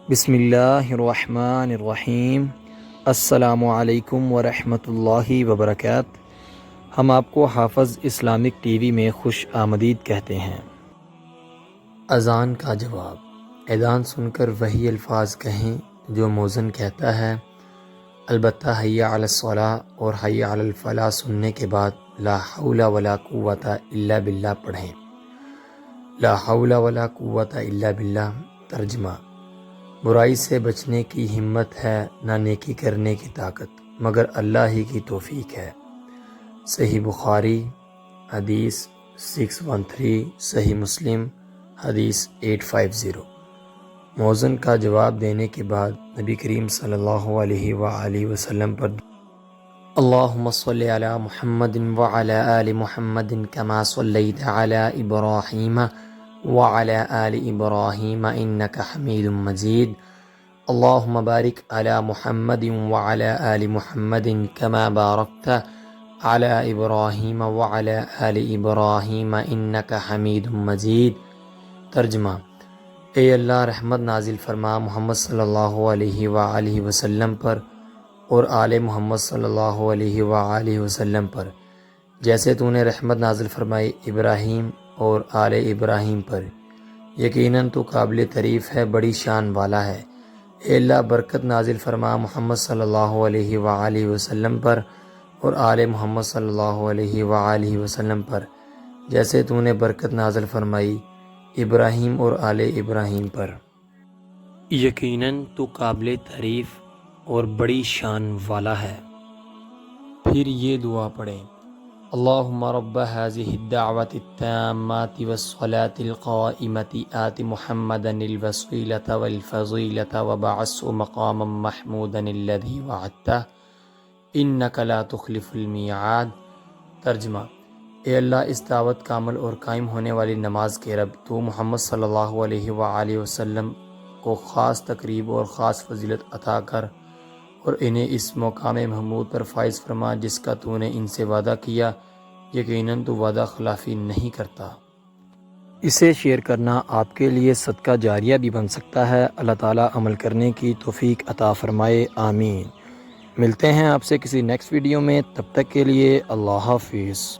بسم اللہ الرحمن الرحیم۔ السلام علیکم ورحمۃ اللہ وبرکاتہ۔ ہم آپ کو حافظ اسلامک ٹی وی میں خوش آمدید کہتے ہیں۔ اذان کا جواب۔ اذان سن کر وہی الفاظ کہیں جو مؤذن کہتا ہے، البتہ حی علی الصلاۃ اور حی علی الفلاح سننے کے بعد لا حول ولا قوت الا باللہ پڑھیں۔ لا حول ولا قوت الا باللہ۔ ترجمہ: برائی سے بچنے کی ہمت ہے نہ نیکی کرنے کی طاقت، مگر اللہ ہی کی توفیق ہے۔ صحیح بخاری حدیث 613، صحیح مسلم حدیث 850۔ مؤذن کا جواب دینے کے بعد نبی کریم صلی اللہ علیہ وآلہ وسلم پر اللہم صلی علی محمد وعلی آل محمد کما صلیت علی ابراہیم وعلی آل ابراہیم انک حمید مجید، اللہم بارک علی محمد وعلی آل محمد کما بارکت علی ابراہیم وعلی آل ابراہیم انک حمید مجید۔ ترجمہ: اے اللہ رحمت نازل فرما محمد صلی اللہ علیہ وآلہ وسلم پر اور آل محمد صلی اللہ علیہ وآلہ وسلم پر، جیسے تو نے رحمت نازل فرمائی ابراہیم اور آل ابراہیم پر، یقیناً تو قابل تعریف ہے، بڑی شان والا ہے۔ اے اللہ برکت نازل فرما محمد صلی اللہ علیہ وآلہ وسلم پر اور آل محمد صلی اللہ علیہ وآلہ وسلم پر، جیسے تو نے برکت نازل فرمائی ابراہیم اور آل ابراہیم پر، یقیناً تو قابل تعریف اور بڑی شان والا ہے۔ پھر یہ دعا پڑھیں: اللہم رب هذه الدعوة التامة والصلاة القائمة آت محمدا الوسیلة والفضیلة وبعثه مقاما محمودا الذي وعدته انك لا تخلف الميعاد۔ ترجمہ: اے اللہ اس دعوت کامل اور قائم ہونے والی نماز کے رب، تو محمد صلی اللہ علیہ وآلہ وسلم کو خاص تقریب اور خاص فضیلت عطا کر اور انہیں اس مقام محمود پر فائز فرما جس کا تو نے ان سے وعدہ کیا، یقیناً تو وعدہ خلافی نہیں کرتا۔ اسے شیئر کرنا آپ کے لیے صدقہ جاریہ بھی بن سکتا ہے۔ اللہ تعالیٰ عمل کرنے کی توفیق عطا فرمائے، آمین۔ ملتے ہیں آپ سے کسی نیکسٹ ویڈیو میں، تب تک کے لیے اللہ حافظ۔